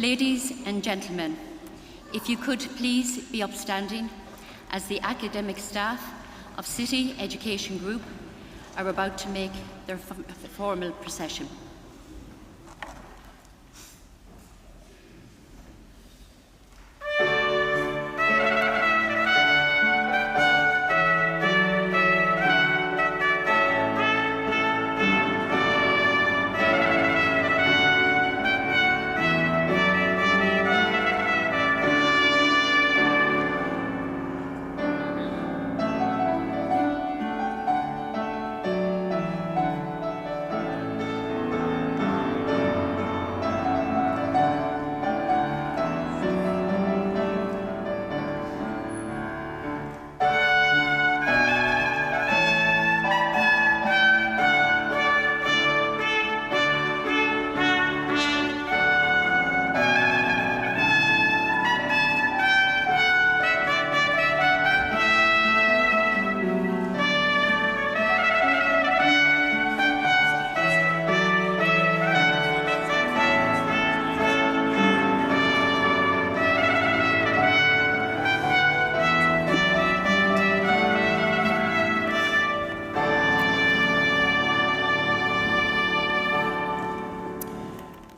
Ladies and gentlemen, if you could please be upstanding as the academic staff of City Education Group are about to make their formal procession.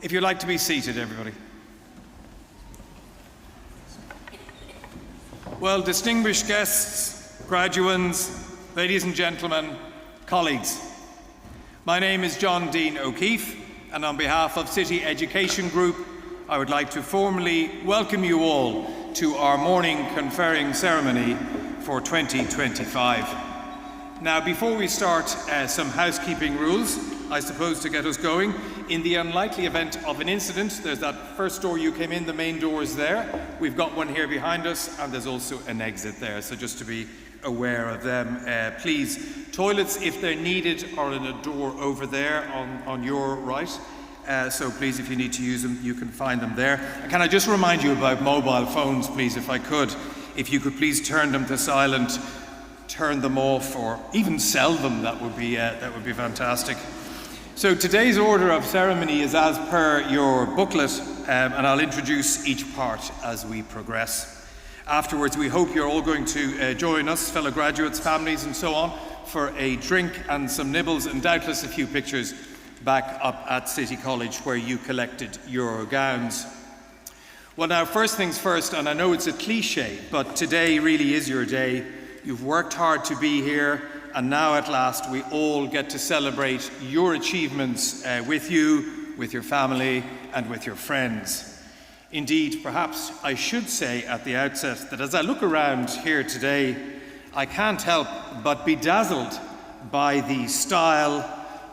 If you'd like to be seated, everybody. Well, distinguished guests, graduands, ladies and gentlemen, colleagues, my name is John Dean O'Keefe, and on behalf of City Education Group, I would like to formally welcome you all to our morning conferring ceremony for 2025. Now, before we start, some housekeeping rules, I suppose, to get us going. In the unlikely event of an incident, there's that first door you came in, the main door is there. We've got one here behind us, and there's also an exit there, so just to be aware of them. Please, toilets, if they're needed, are in a door over there on your right. So please, if you need to use them, you can find them there. And can I just remind you about mobile phones, please, if I could? If you could please turn them to silent, turn them off, or even sell them, that would be fantastic. So today's order of ceremony is as per your booklet, and I'll introduce each part as we progress. Afterwards, we hope you're all going to join us, fellow graduates, families and so on, for a drink and some nibbles and doubtless a few pictures back up at City College where you collected your gowns. Well, now, first things first, and I know it's a cliche, but today really is your day. You've worked hard to be here, and now at last we all get to celebrate your achievements with you, with your family, and with your friends. Indeed, perhaps I should say at the outset that as I look around here today, I can't help but be dazzled by the style,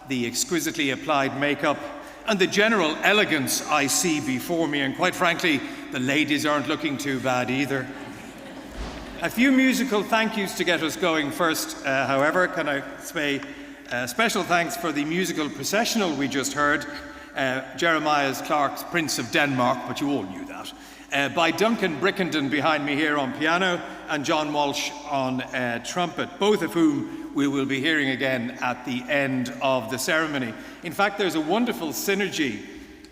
the exquisitely applied makeup, and the general elegance I see before me, and quite frankly, the ladies aren't looking too bad either. A few musical thank yous to get us going first, however. Can I say special thanks for the musical processional we just heard, Jeremiah Clark's Prince of Denmark, but you all knew that, by Duncan Brickenden behind me here on piano and John Walsh on trumpet, both of whom we will be hearing again at the end of the ceremony. In fact, there's a wonderful synergy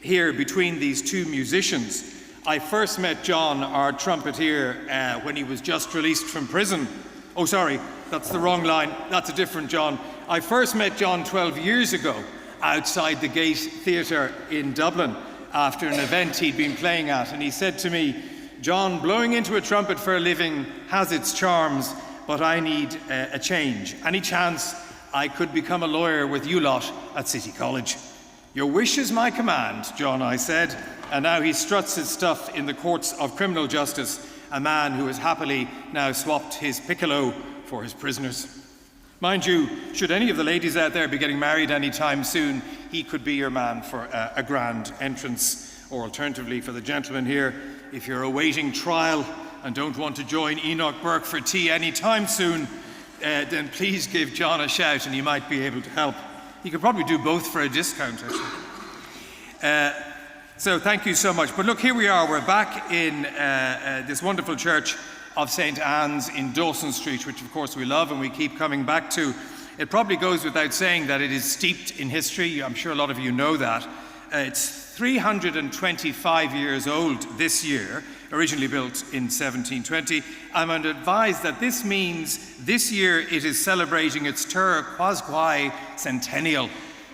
here between these two musicians. I first met John, our trumpeter, when he was just released from prison. Oh, sorry, that's the wrong line. That's a different John. I first met John 12 years ago outside the Gate Theatre in Dublin after an event he'd been playing at. And he said to me, "John, blowing into a trumpet for a living has its charms, but I need a change. Any chance I could become a lawyer with you lot at City College?" "Your wish is my command, John," I said. And now he struts his stuff in the courts of criminal justice, a man who has happily now swapped his piccolo for his prisoners. Mind you, should any of the ladies out there be getting married anytime soon, he could be your man for a grand entrance. Or alternatively, for the gentlemen here, if you're awaiting trial and don't want to join Enoch Burke for tea anytime soon, then please give John a shout and he might be able to help. He could probably do both for a discount, actually. So thank you so much. But look, here we are. We're back in this wonderful church of St. Anne's in Dawson Street, which of course we love and we keep coming back to. It probably goes without saying that it is steeped in history. I'm sure a lot of you know that. It's 325 years old this year, originally built in 1720. I'm advised that this means this year it is celebrating its Tur Quasquai centennial.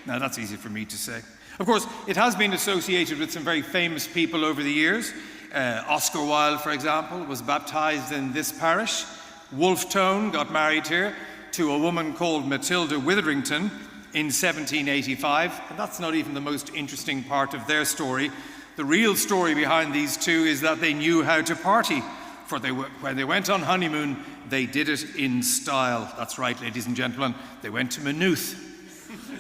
Now that's easy for me to say. Of course, it has been associated with some very famous people over the years. Oscar Wilde, for example, was baptized in this parish. Wolfe Tone got married here to a woman called Matilda Witherington in 1785, and that's not even the most interesting part of their story. The real story behind these two is that they knew how to party, for when they went on honeymoon, they did it in style. That's right, ladies and gentlemen, they went to Maynooth.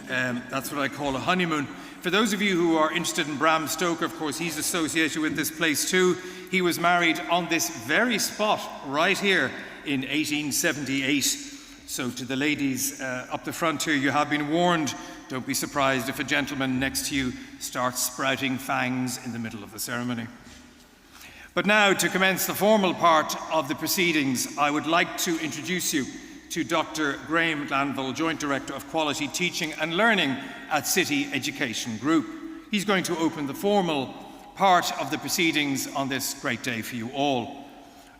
That's what I call a honeymoon. For those of you who are interested in Bram Stoker, of course, he's associated with this place too. He was married on this very spot right here in 1878. So to the ladies up the front here, you have been warned. Don't be surprised if a gentleman next to you starts sprouting fangs in the middle of the ceremony. But now, to commence the formal part of the proceedings, I would like to introduce you to Dr. Graham Glanville, Joint Director of Quality Teaching and Learning at City Education Group. He's going to open the formal part of the proceedings on this great day for you all.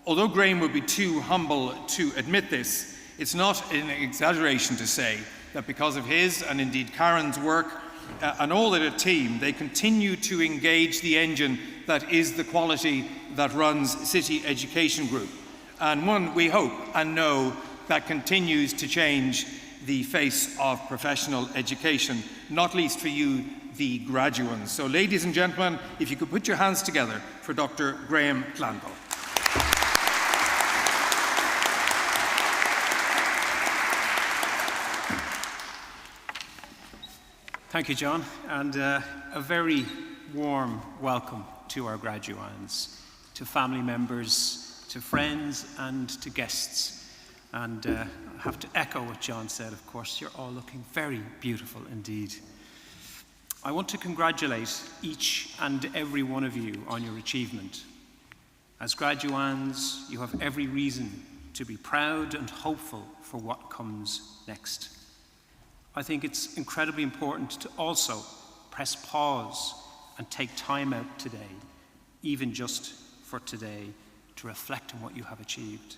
Although Graham would be too humble to admit this, it's not an exaggeration to say that because of his and indeed Karen's work and all of the team, they continue to engage the engine that is the quality that runs City Education Group. And one, we hope and know, that continues to change the face of professional education, not least for you, the graduates. So ladies and gentlemen, if you could put your hands together for Dr. Graham Glanville. Thank you, John, and a very warm welcome to our graduands, to family members, to friends and to guests. And I have to echo what John said, of course, you're all looking very beautiful indeed. I want to congratulate each and every one of you on your achievement. As graduands, you have every reason to be proud and hopeful for what comes next. I think it's incredibly important to also press pause and take time out today, even just for today, to reflect on what you have achieved.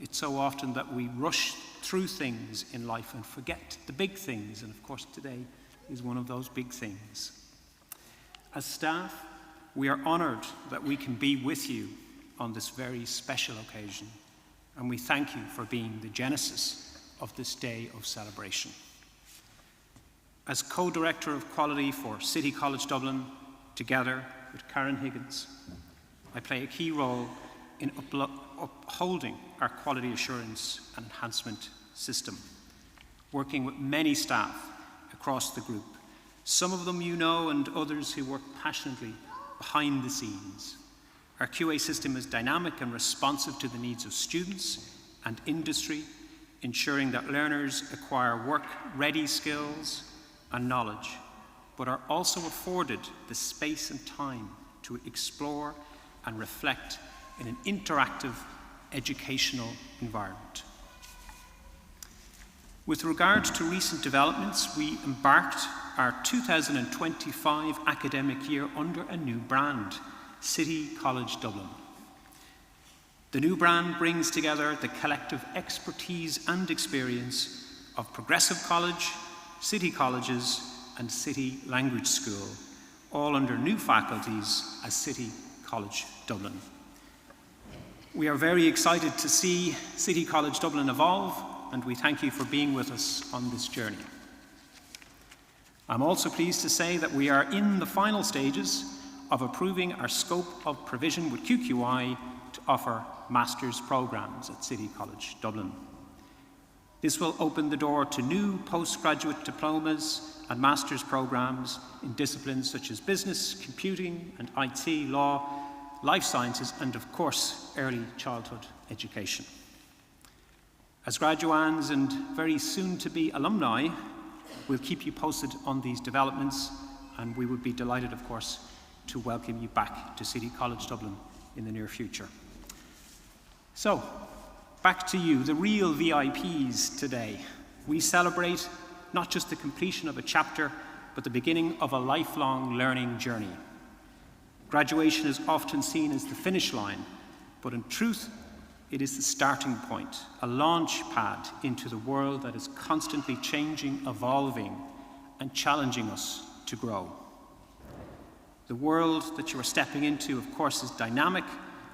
It's so often that we rush through things in life and forget the big things, and of course today is one of those big things. As staff, we are honoured that we can be with you on this very special occasion, and we thank you for being the genesis of this day of celebration. As co-director of quality for City College Dublin, together with Karen Higgins, I play a key role in upholding our quality assurance and enhancement system, working with many staff across the group, some of them you know and others who work passionately behind the scenes. Our QA system is dynamic and responsive to the needs of students and industry, ensuring that learners acquire work-ready skills and knowledge, but are also afforded the space and time to explore and reflect in an interactive educational environment. With regard to recent developments, we embarked our 2025 academic year under a new brand, City College Dublin. The new brand brings together the collective expertise and experience of Progressive College, City Colleges and City Language School, all under new faculties as City College Dublin. We are very excited to see City College Dublin evolve, and we thank you for being with us on this journey. I'm also pleased to say that we are in the final stages of approving our scope of provision with QQI to offer master's programs at City College Dublin. This will open the door to new postgraduate diplomas and master's programs in disciplines such as business, computing and IT, law, life sciences, and of course, early childhood education. As graduands and very soon to be alumni, we'll keep you posted on these developments, and we would be delighted, of course, to welcome you back to City College Dublin in the near future. So, back to you, the real VIPs today. We celebrate not just the completion of a chapter, but the beginning of a lifelong learning journey. Graduation is often seen as the finish line, but in truth, it is the starting point, a launch pad into the world that is constantly changing, evolving, and challenging us to grow. The world that you are stepping into, of course, is dynamic.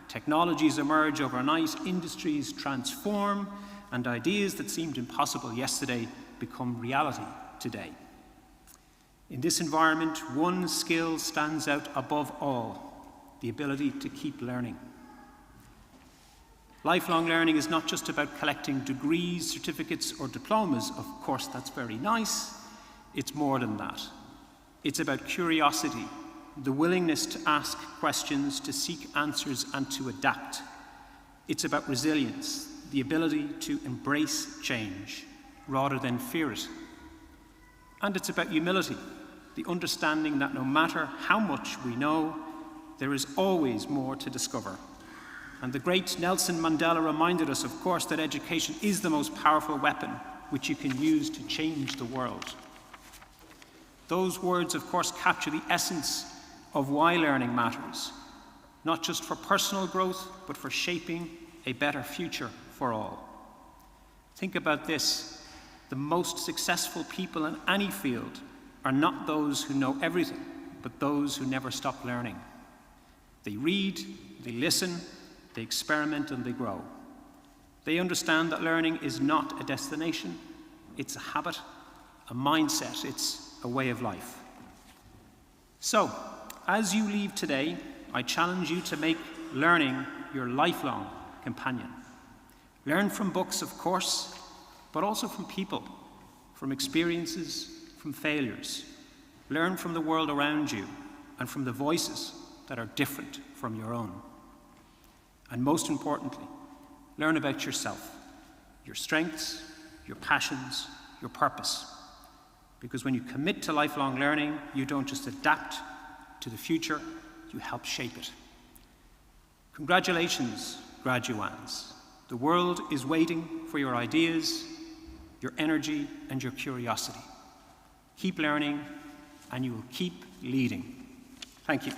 Technologies emerge overnight, industries transform, and ideas that seemed impossible yesterday become reality today. In this environment, one skill stands out above all: the ability to keep learning. Lifelong learning is not just about collecting degrees, certificates, or diplomas. Of course, that's very nice. It's more than that. It's about curiosity, the willingness to ask questions, to seek answers, and to adapt. It's about resilience, the ability to embrace change rather than fear it. And it's about humility, the understanding that no matter how much we know, there is always more to discover. And the great Nelson Mandela reminded us, of course, that education is the most powerful weapon which you can use to change the world. Those words, of course, capture the essence of why learning matters, not just for personal growth, but for shaping a better future for all. Think about this: the most successful people in any field are not those who know everything, but those who never stop learning. They read, they listen, they experiment, and they grow. They understand that learning is not a destination, it's a habit, a mindset, it's a way of life. So, as you leave today, I challenge you to make learning your lifelong companion. Learn from books, of course, but also from people, from experiences, from failures. Learn from the world around you and from the voices that are different from your own. And most importantly, learn about yourself, your strengths, your passions, your purpose. Because when you commit to lifelong learning, you don't just adapt to the future, you help shape it. Congratulations, graduands. The world is waiting for your ideas, your energy, and your curiosity. Keep learning, and you will keep leading. Thank you.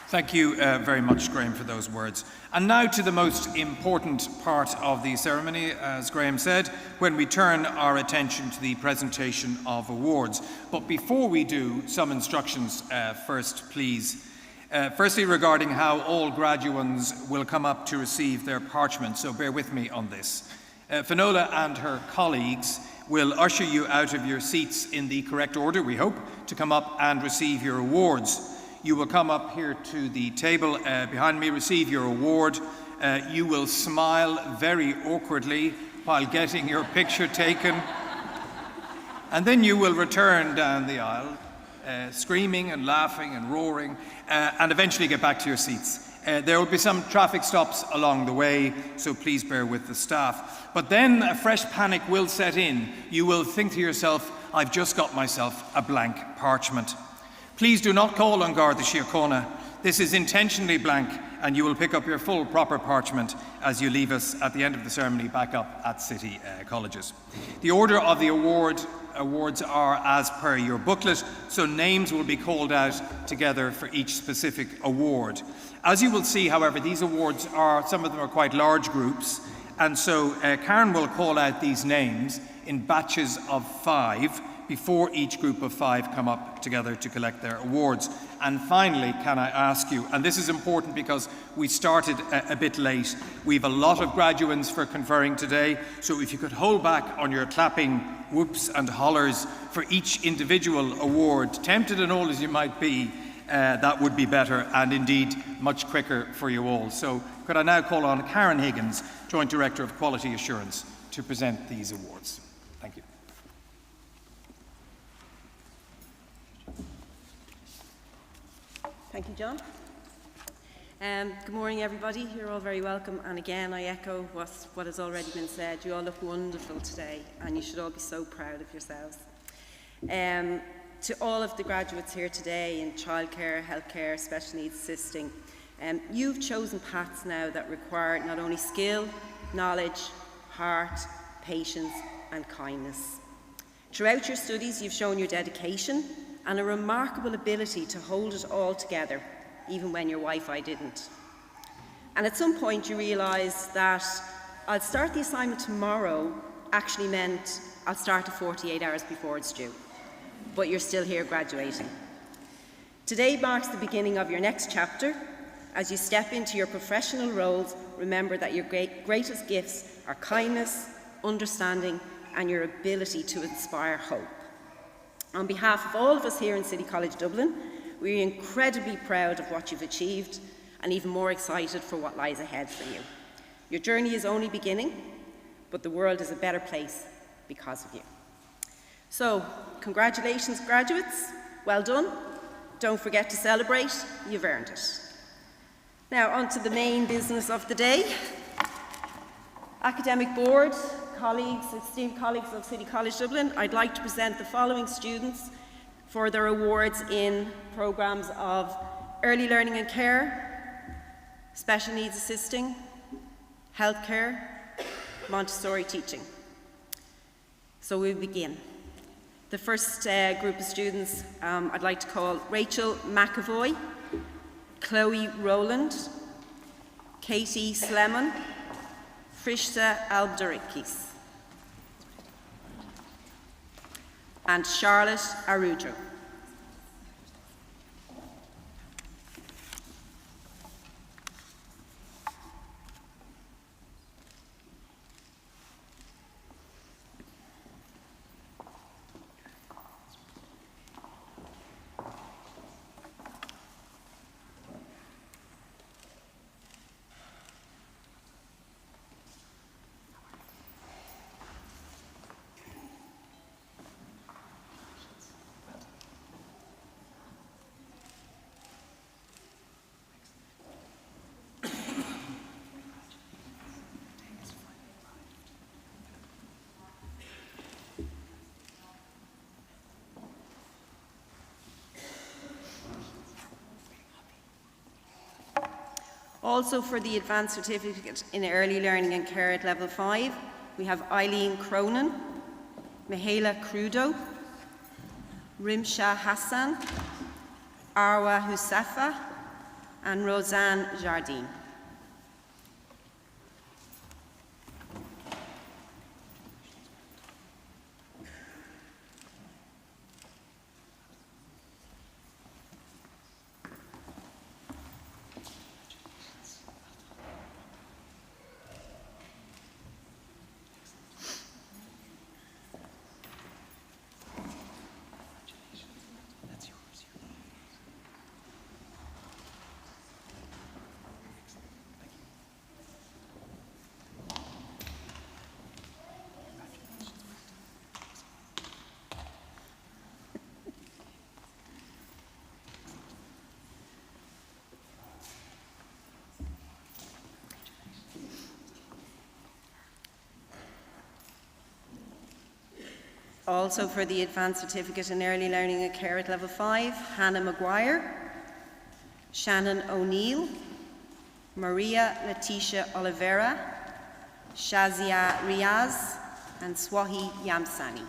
Thank you very much, Graham, for those words. And now to the most important part of the ceremony, as Graham said, when we turn our attention to the presentation of awards. But before we do, some instructions first, please. Firstly, regarding how all graduands will come up to receive their parchment, so bear with me on this. Finola and her colleagues will usher you out of your seats in the correct order, we hope, to come up and receive your awards. You will come up here to the table behind me, receive your award. You will smile very awkwardly while getting your picture taken. And then you will return down the aisle, screaming and laughing and roaring, and eventually get back to your seats. There will be some traffic stops along the way, so please bear with the staff. But then a fresh panic will set in. You will think to yourself, I've just got myself a blank parchment. Please do not call on Garda Síochána. This is intentionally blank, and you will pick up your full proper parchment as you leave us at the end of the ceremony back up at City Colleges. The order of the awards are as per your booklet, so names will be called out together for each specific award. As you will see, however, these awards some of them are quite large groups, and so Karen will call out these names in batches of 5 before each group of 5 come up together to collect their awards. And finally, can I ask you, and this is important because we started a bit late, we've a lot of graduands for conferring today, so if you could hold back on your clapping whoops and hollers for each individual award, tempted and old as you might be, that would be better and indeed much quicker for you all. So could I now call on Karen Higgins, Joint Director of Quality Assurance, to present these awards. Thank you. Thank you, John. Good morning, everybody. You're all very welcome. And again, I echo what has already been said. You all look wonderful today, and you should all be so proud of yourselves. To all of the graduates here today in childcare, healthcare, special needs assisting, You've chosen paths now that require not only skill, knowledge, heart, patience, and kindness. Throughout your studies, you've shown your dedication and a remarkable ability to hold it all together, even when your Wi-Fi didn't. And at some point you realised that I'll start the assignment tomorrow actually meant I'll start it 48 hours before it's due. But you're still here graduating. Today marks the beginning of your next chapter. As you step into your professional roles, remember that your greatest gifts are kindness, understanding, and your ability to inspire hope. On behalf of all of us here in City College Dublin, we're incredibly proud of what you've achieved and even more excited for what lies ahead for you. Your journey is only beginning, but the world is a better place because of you. So, congratulations, graduates. Well done. Don't forget to celebrate. You've earned it. Now, on to the main business of the day. Academic Board, colleagues, esteemed colleagues of City College Dublin, I'd like to present the following students for their awards in programmes of Early Learning and Care, Special Needs Assisting, Healthcare, Montessori Teaching. So we'll begin. The first group of students I'd like to call Rachel McAvoy, Chloe Rowland, Katie Slemon, Frishta Albdarikis, and Charlotte Arujo. Also for the Advanced Certificate in Early Learning and Care at Level 5, we have Eileen Cronin, Mihaela Crudo, Rimsha Hassan, Arwa Husafa, and Roseanne Jardine. Also for the Advanced Certificate in Early Learning and Care at Level 5, Hannah Maguire, Shannon O'Neill, Maria Leticia Oliveira, Shazia Riaz, and Swahi Yamsani.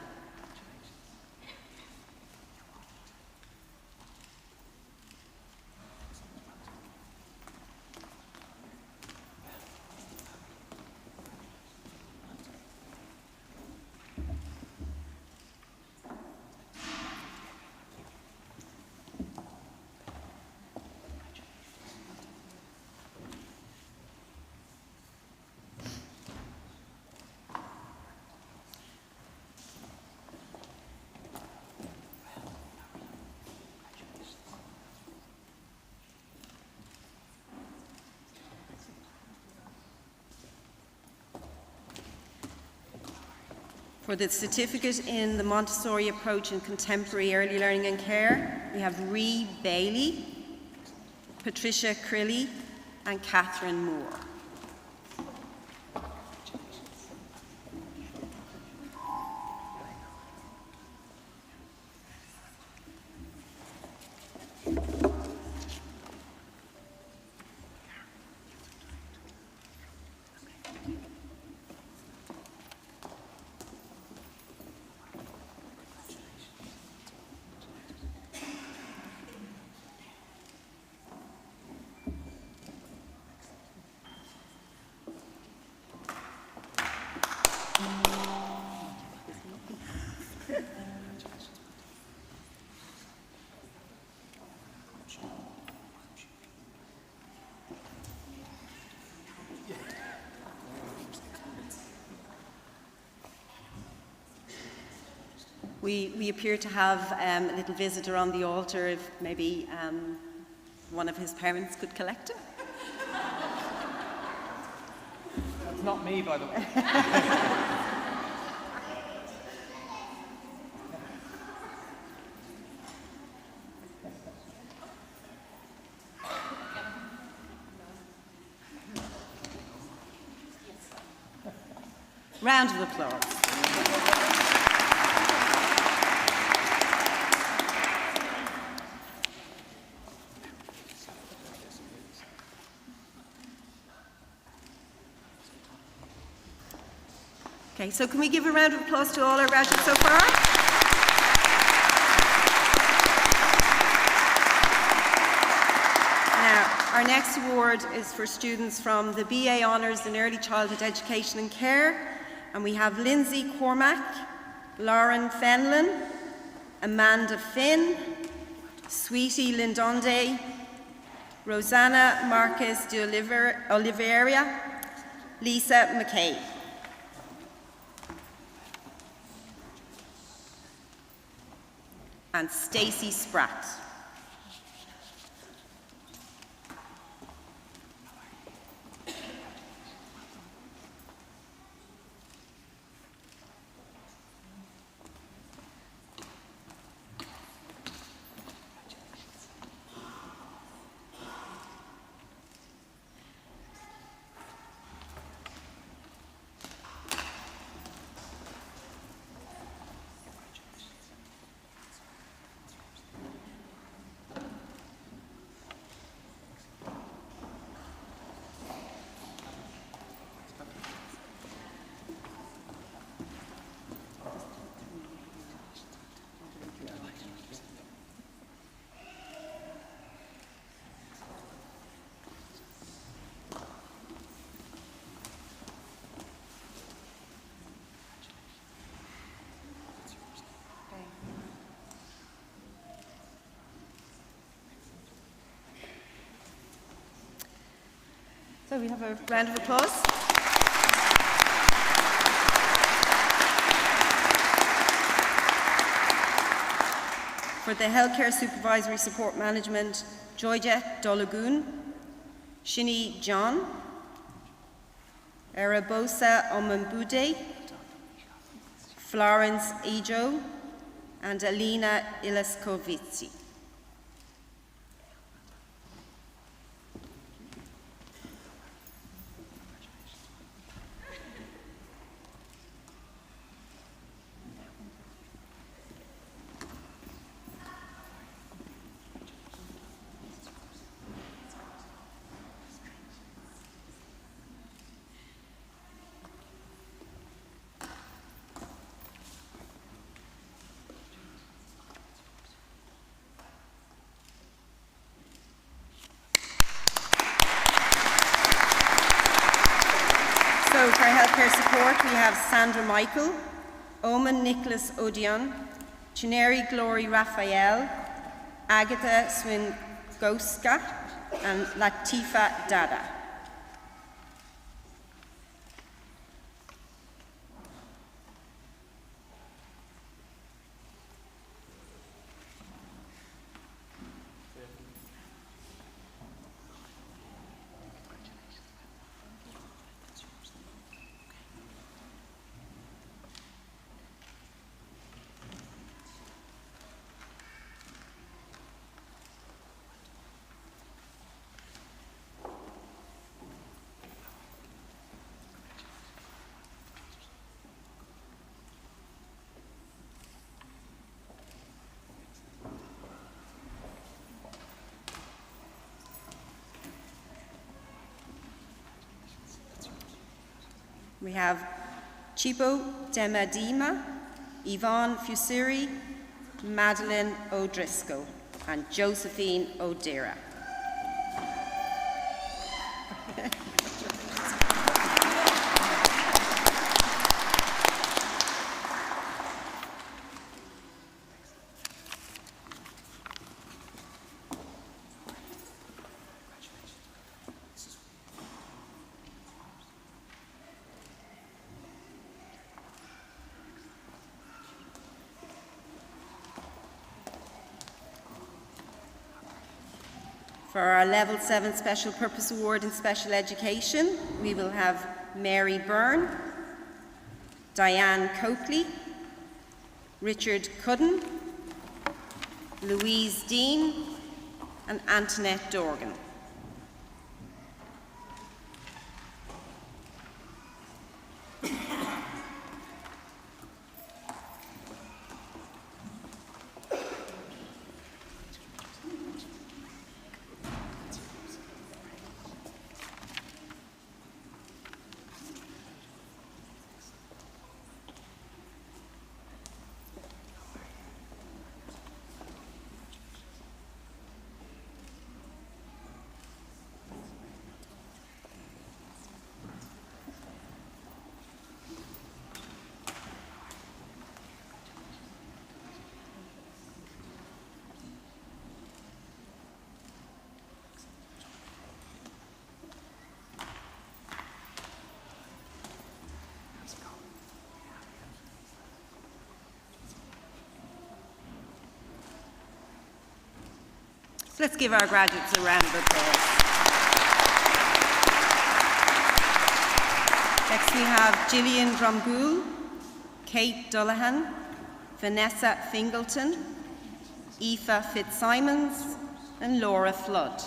For the certificate in the Montessori approach in contemporary early learning and care, we have Ree Bailey, Patricia Crilly, and Catherine Moore. We appear to have a little visitor on the altar, if maybe one of his parents could collect him. That's not me, by the way. Round of applause. Okay, so can we give a round of applause to all our graduates so far? Now, our next award is for students from the BA Honours in Early Childhood Education and Care, and we have Lindsay Cormack, Lauren Fenlon, Amanda Finn, Sweetie Lindonde, Rosanna Marquez de Oliveira, Lisa McKay. And Stacey Spratt. So we have a round of applause. For the Healthcare Supervisory Support Management, Joyjet Dolagoon, Shini John, Arabosa Omambude, Florence Ejo, and Alina Ilaskovici. So for healthcare support, we have Sandra Michael, Oman Nicholas Odion, Chineri Glory Raphael, Agatha Swingoska, and Latifa Dada. We have Chipo Demadima, Yvonne Fusuri, Madeline O'Driscoll, and Josephine O'Dira. For our Level 7 Special Purpose Award in Special Education, we will have Mary Byrne, Diane Coakley, Richard Cudden, Louise Dean, and Antoinette Dorgan. Let's give our graduates a round of applause. Next we have Gillian Dromgoole, Kate Dullahan, Vanessa Fingleton, Aoife Fitzsimons, and Laura Flood.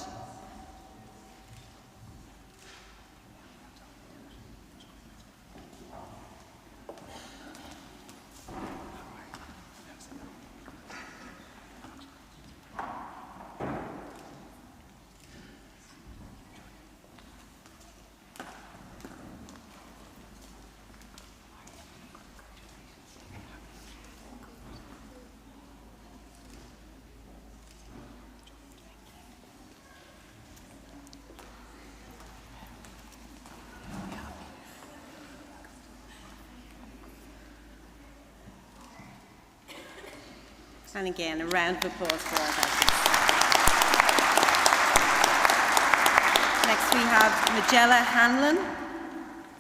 And again, a round of applause for our graduates. Next we have Magella Hanlon,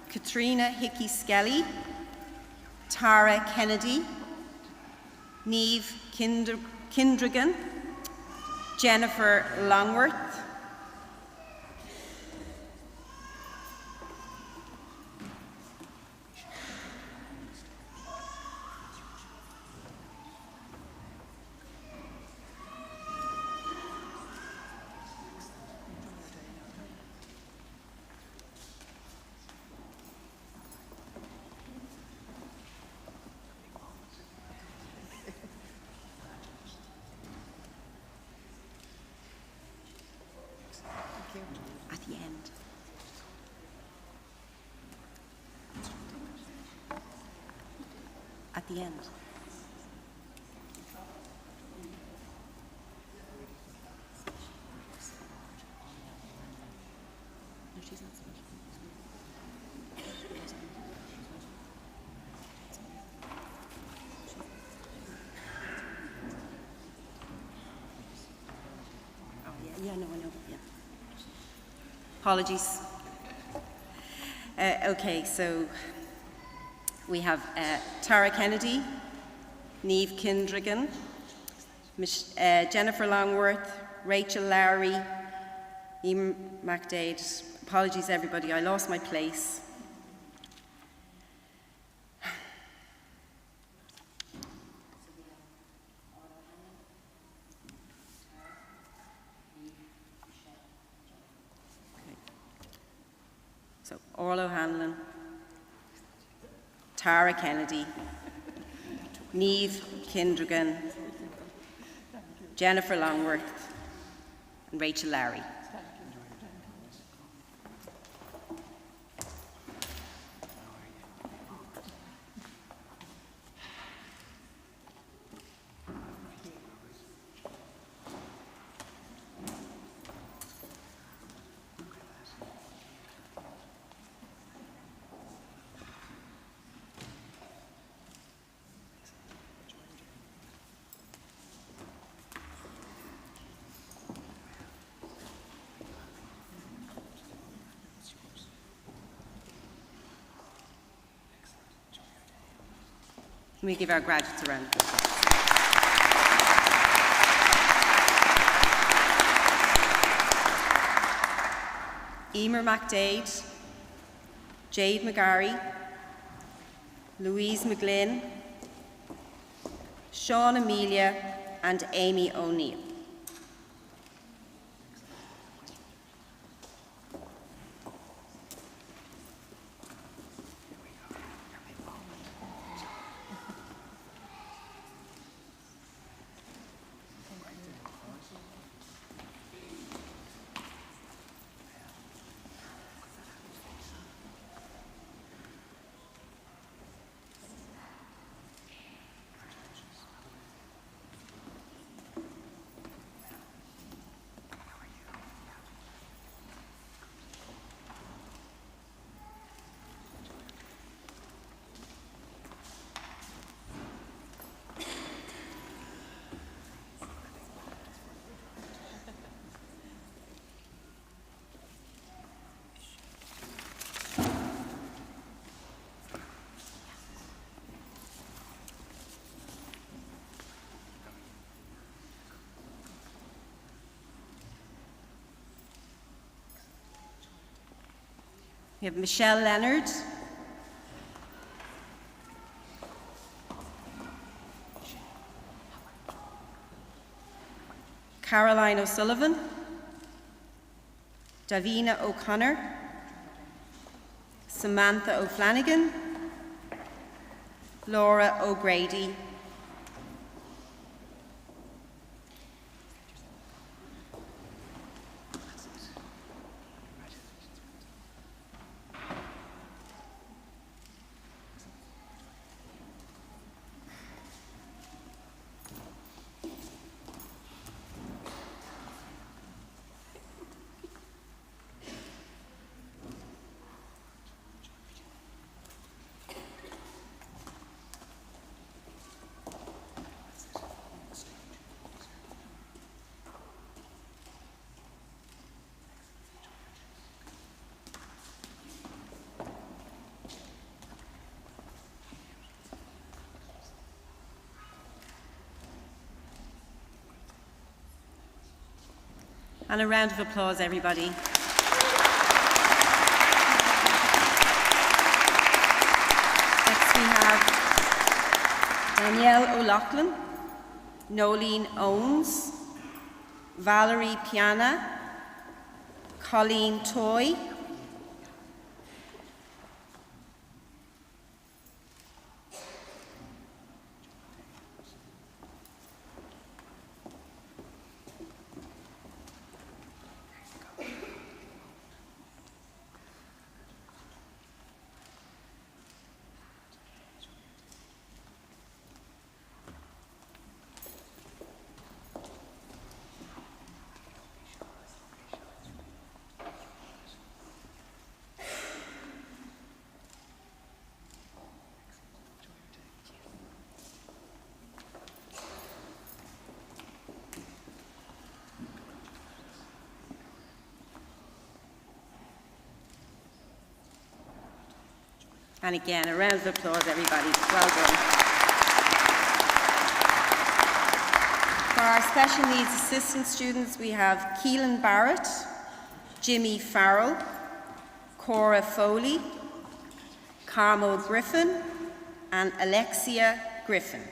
Katrina Hickey-Skelly, Tara Kennedy, Niamh Kindrigan, Jennifer Longworth, at the end. At the end. No, she's not supposed to. Yeah, no, I know, yeah. Apologies. Okay, so we have Tara Kennedy, Niamh Kindrigan, Jennifer Longworth, Rachel Lowry, Eamon MacDade. Apologies, everybody, I lost my place. So, Orla O'Hanlon, Tara Kennedy, Niamh Kindrigan, Jennifer Longworth, and Rachel Lowry. Can we give our graduates a round of applause? Emer MacDade, Jade McGarry, Louise McGlynn, Sean Amelia, and Amy O'Neill. We have Michelle Leonard, Caroline O'Sullivan, Davina O'Connor, Samantha O'Flanagan, Laura O'Grady, and a round of applause, everybody. Next we have Danielle O'Loughlin, Nolene Owens, Valerie Piana, Colleen Toy, and again, a round of applause, everybody. Well done. For our special needs assistant students, we have Keelan Barrett, Jimmy Farrell, Cora Foley, Carmo Griffin, and Alexia Griffin.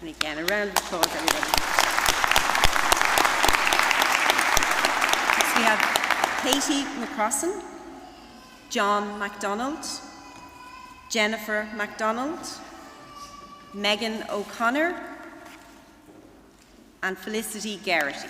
And again, a round of applause, everybody. Next we have Katie McCrossan, John MacDonald, Jennifer MacDonald, Megan O'Connor, and Felicity Geraghty.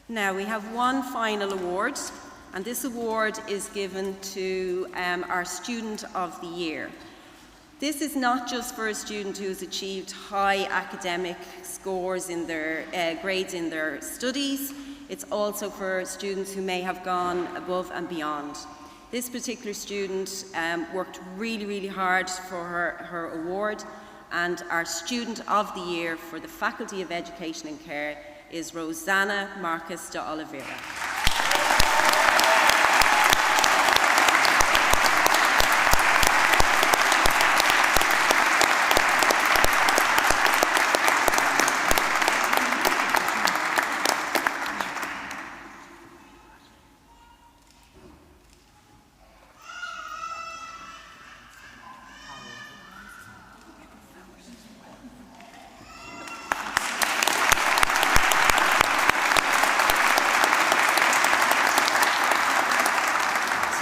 Now we have one final award, and this award is given to our Student of the Year. This is not just for a student who has achieved high academic scores in their grades in their studies, it's also for students who may have gone above and beyond. This particular student worked really, really hard for her award, and our Student of the Year for the Faculty of Education and Care is Rosanna Marcus de Oliveira.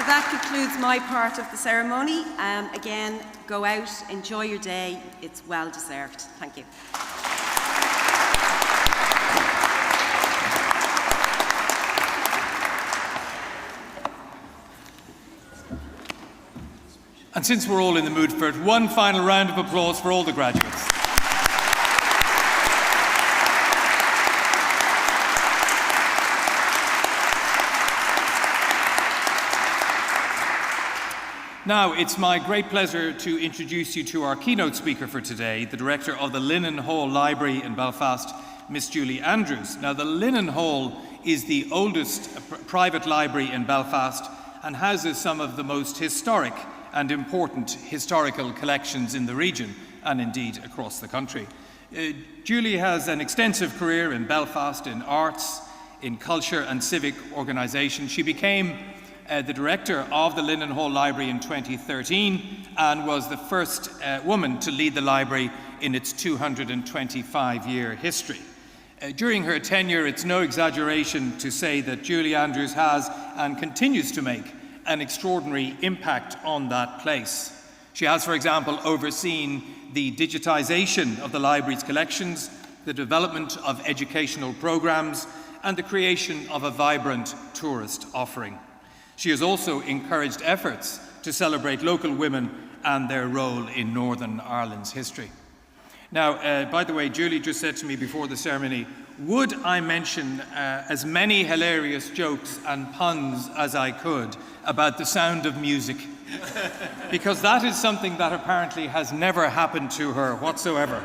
That concludes my part of the ceremony. Again, go out, enjoy your day. It's well deserved. Thank you. And since we're all in the mood for it, one final round of applause for all the graduates. Now, it's my great pleasure to introduce you to our keynote speaker for today, the director of the Linen Hall Library in Belfast, Miss Julie Andrews. Now, the Linen Hall is the oldest private library in Belfast and houses some of the most historic and important historical collections in the region and indeed across the country. Julie has an extensive career in Belfast in arts, in culture and civic organisation. She became the director of the Linen Hall Library in 2013 and was the first woman to lead the library in its 225-year history. During her tenure, it's no exaggeration to say that Julie Andrews has and continues to make an extraordinary impact on that place. She has, for example, overseen the digitisation of the library's collections, the development of educational programmes, and the creation of a vibrant tourist offering. She has also encouraged efforts to celebrate local women and their role in Northern Ireland's history. Now, by the way, Julie just said to me before the ceremony, would I mention as many hilarious jokes and puns as I could about the sound of music? Because that is something that apparently has never happened to her whatsoever.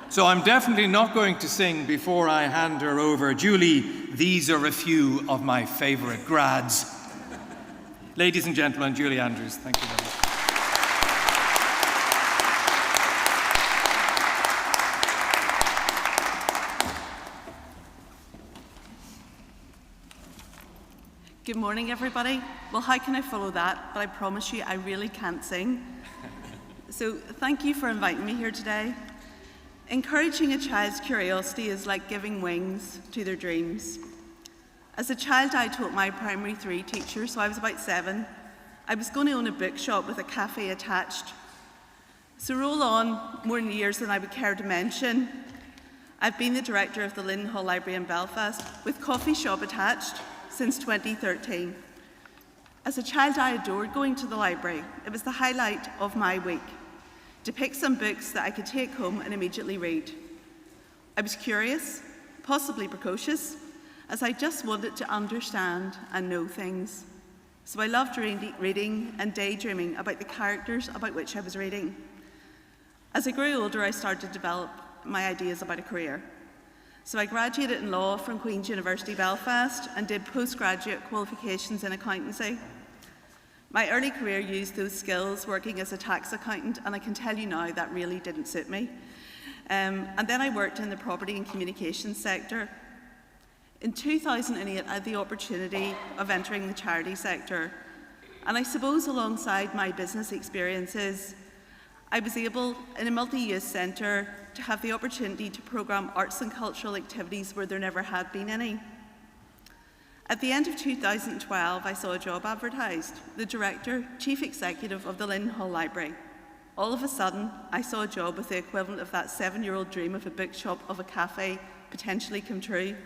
So I'm definitely not going to sing before I hand her over. Julie, these are a few of my favourite grads. Ladies and gentlemen, Julie Andrews, thank you very much. Good morning, everybody. Well, how can I follow that? But I promise you, I really can't sing. So thank you for inviting me here today. Encouraging a child's curiosity is like giving wings to their dreams. As a child, I taught my primary 3 teacher, so I was about 7. I was going to own a bookshop with a cafe attached. So roll on, more years than I would care to mention. I've been the director of the Linen Hall Library in Belfast, with coffee shop attached, since 2013. As a child, I adored going to the library. It was the highlight of my week, to pick some books that I could take home and immediately read. I was curious, possibly precocious, as I just wanted to understand and know things. So I loved reading and daydreaming about the characters about which I was reading. As I grew older, I started to develop my ideas about a career. So I graduated in law from Queen's University Belfast and did postgraduate qualifications in accountancy. My early career used those skills working as a tax accountant, and I can tell you now that really didn't suit me. And then I worked in the property and communications sector. In 2008, I had the opportunity of entering the charity sector, and I suppose alongside my business experiences, I was able, in a multi-use centre, to have the opportunity to programme arts and cultural activities where there never had been any. At the end of 2012, I saw a job advertised, the Director, Chief Executive of the Lindenhall Library. All of a sudden, I saw a job with the equivalent of that 7-year-old dream of a bookshop, of a cafe, potentially come true.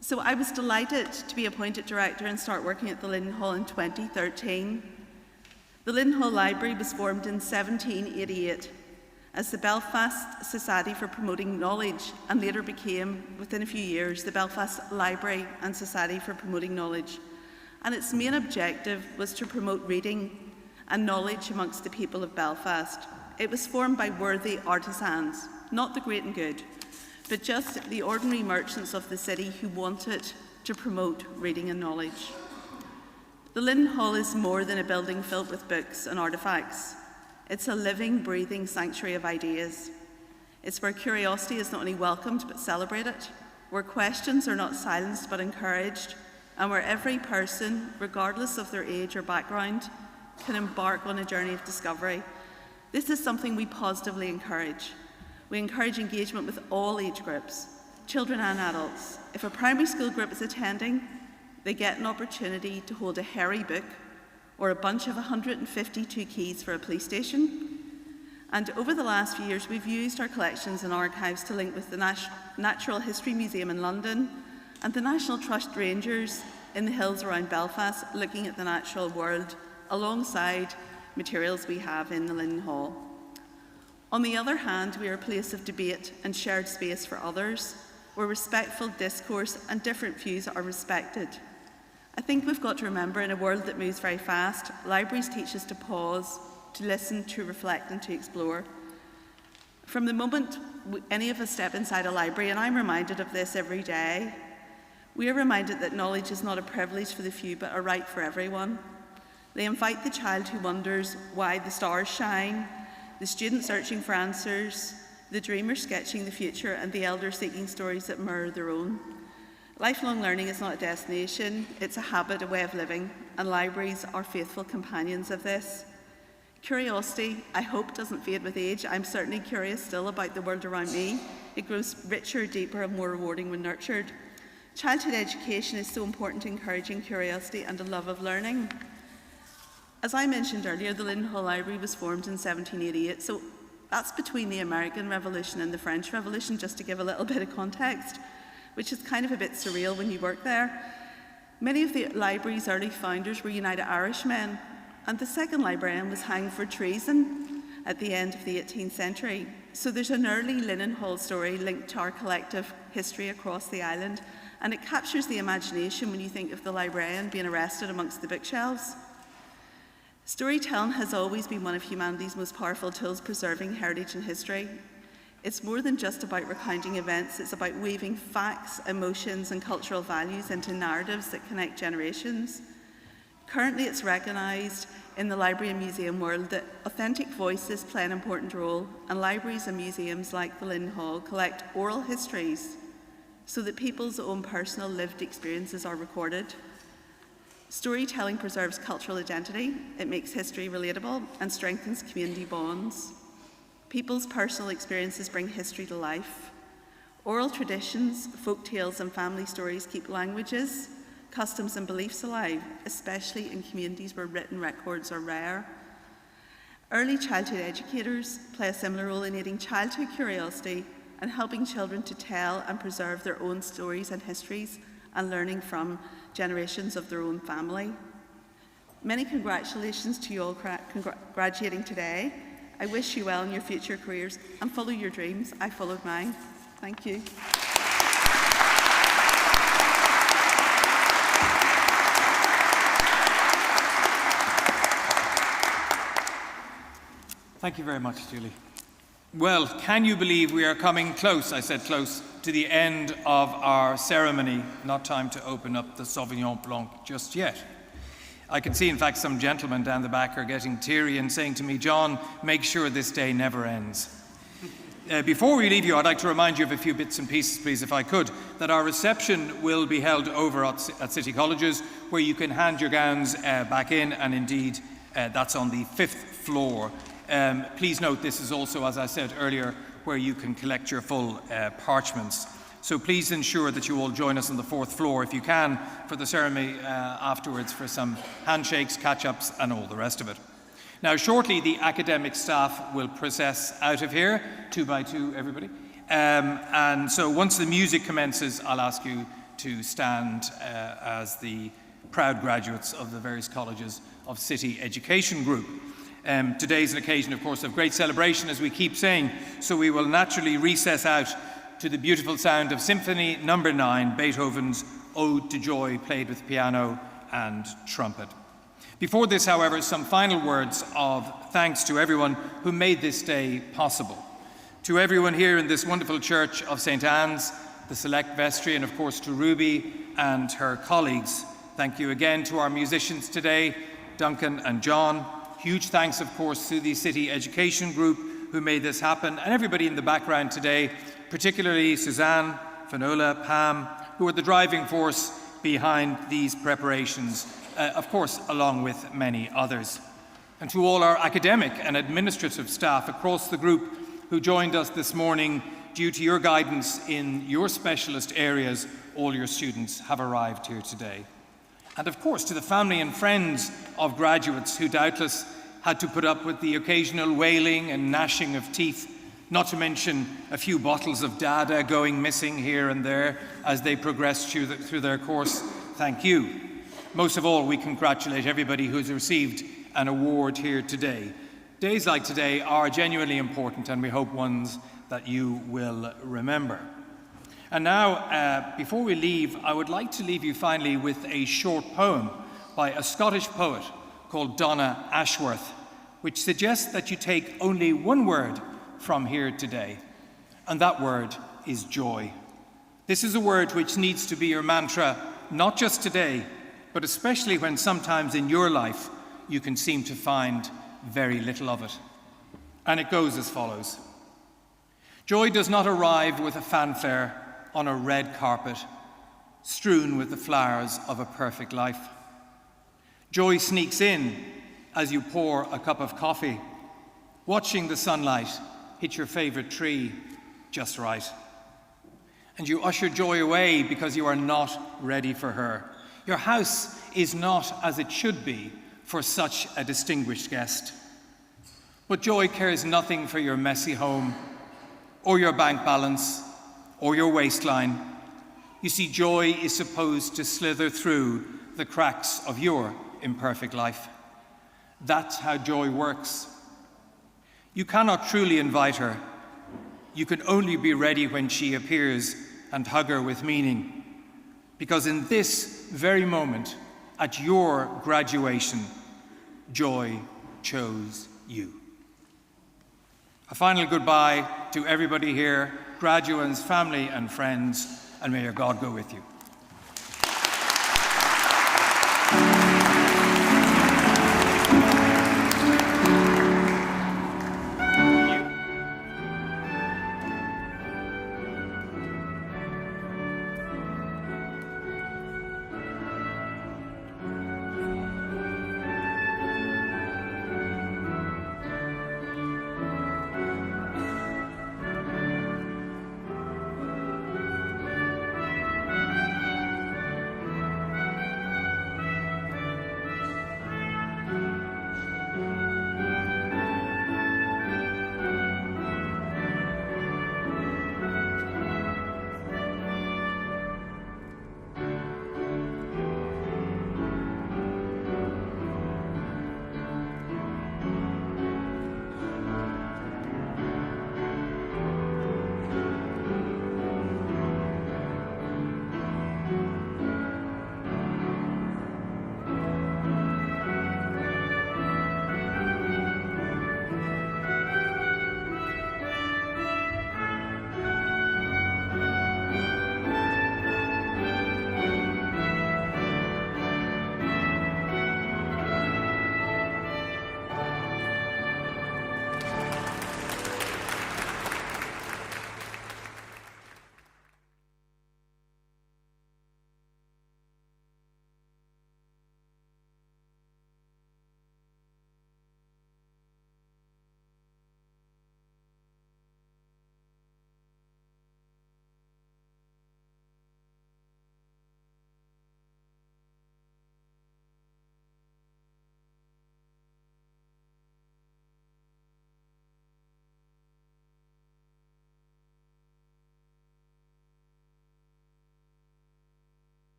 So I was delighted to be appointed Director and start working at the Lindenhall in 2013. The Lindenhall Library was formed in 1788 as the Belfast Society for Promoting Knowledge, and later became, within a few years, the Belfast Library and Society for Promoting Knowledge. And its main objective was to promote reading and knowledge amongst the people of Belfast. It was formed by worthy artisans, not the great and good, but just the ordinary merchants of the city who wanted to promote reading and knowledge. The Lindenhall is more than a building filled with books and artefacts. It's a living, breathing sanctuary of ideas. It's where curiosity is not only welcomed but celebrated, where questions are not silenced but encouraged, and where every person, regardless of their age or background, can embark on a journey of discovery. This is something we positively encourage. We encourage engagement with all age groups, children and adults. If a primary school group is attending, they get an opportunity to hold a hairy book or a bunch of 152 keys for a police station. And over the last few years, we've used our collections and archives to link with the Natural History Museum in London and the National Trust Rangers in the hills around Belfast, looking at the natural world alongside materials we have in the Lindenhall. On the other hand, we are a place of debate and shared space for others, where respectful discourse and different views are respected. I think we've got to remember, in a world that moves very fast, libraries teach us to pause, to listen, to reflect and to explore. From the moment any of us step inside a library, and I'm reminded of this every day, we are reminded that knowledge is not a privilege for the few but a right for everyone. They invite the child who wonders why the stars shine, the student searching for answers, the dreamer sketching the future, and the elder seeking stories that mirror their own. Lifelong learning is not a destination, it's a habit, a way of living, and libraries are faithful companions of this. Curiosity, I hope, doesn't fade with age. I'm certainly curious still about the world around me. It grows richer, deeper, and more rewarding when nurtured. Childhood education is so important to encouraging curiosity and a love of learning. As I mentioned earlier, the Lindenhall Library was formed in 1788, so that's between the American Revolution and the French Revolution, just to give a little bit of context, which is kind of a bit surreal when you work there. Many of the library's early founders were United Irishmen, and the second librarian was hanged for treason at the end of the 18th century. So there's an early Lindenhall story linked to our collective history across the island, and it captures the imagination when you think of the librarian being arrested amongst the bookshelves. Storytelling has always been one of humanity's most powerful tools preserving heritage and history. It's more than just about recounting events, it's about weaving facts, emotions, and cultural values into narratives that connect generations. Currently, it's recognised in the library and museum world that authentic voices play an important role, and libraries and museums like the Lindenhall collect oral histories so that people's own personal lived experiences are recorded. Storytelling preserves cultural identity, it makes history relatable, and strengthens community bonds. People's personal experiences bring history to life. Oral traditions, folk tales, and family stories keep languages, customs, and beliefs alive, especially in communities where written records are rare. Early childhood educators play a similar role in aiding childhood curiosity and helping children to tell and preserve their own stories and histories and learning from generations of their own family. Many congratulations to you all graduating today. I wish you well in your future careers and follow your dreams. I followed mine. Thank you. Thank you very much, Julie. Well, can you believe we are coming close, I said close, to the end of our ceremony. Not time to open up the Sauvignon Blanc just yet. I can see, in fact, some gentlemen down the back are getting teary and saying to me, John, make sure this day never ends. Before we leave you, I'd like to remind you of a few bits and pieces, please, if I could, that our reception will be held over at City Colleges, where you can hand your gowns back in, and indeed, that's on the 5th floor. Please note this is also, as I said earlier, where you can collect your full parchments. So please ensure that you all join us on the 4th floor, if you can, for the ceremony afterwards, for some handshakes, catch-ups, and all the rest of it. Now, shortly, the academic staff will process out of here, 2 by 2, everybody. And so once the music commences, I'll ask you to stand as the proud graduates of the various colleges of City Education Group. Today is an occasion, of course, of great celebration, as we keep saying, so we will naturally recess out to the beautiful sound of Symphony No. 9, Beethoven's Ode to Joy, played with piano and trumpet. Before this, however, some final words of thanks to everyone who made this day possible. To everyone here in this wonderful church of St. Anne's, the Select Vestry, and of course to Ruby and her colleagues. Thank you again to our musicians today, Duncan and John. Huge thanks, of course, to the City Education Group who made this happen, and everybody in the background today, particularly Suzanne, Finola, Pam, who are the driving force behind these preparations, of course, along with many others. And to all our academic and administrative staff across the group who joined us this morning, due to your guidance in your specialist areas, all your students have arrived here today. And of course, to the family and friends of graduates who doubtless had to put up with the occasional wailing and gnashing of teeth, not to mention a few bottles of Dada going missing here and there as they progressed through their course, thank you. Most of all, we congratulate everybody who's received an award here today. Days like today are genuinely important, and we hope ones that you will remember. And now, before we leave, I would like to leave you finally with a short poem by a Scottish poet called Donna Ashworth, which suggests that you take only one word from here today, and that word is joy. This is a word which needs to be your mantra, not just today, but especially when sometimes in your life you can seem to find very little of it. And it goes as follows. Joy does not arrive with a fanfare on a red carpet, strewn with the flowers of a perfect life. Joy sneaks in as you pour a cup of coffee, watching the sunlight hit your favorite tree just right. And you usher joy away because you are not ready for her. Your house is not as it should be for such a distinguished guest. But joy cares nothing for your messy home, or your bank balance, or your waistline. You see, joy is supposed to slither through the cracks of your imperfect life. That's how joy works. You cannot truly invite her. You can only be ready when she appears and hug her with meaning. Because in this very moment, at your graduation, joy chose you. A final goodbye to everybody here, graduates, family and friends, and may your God go with you.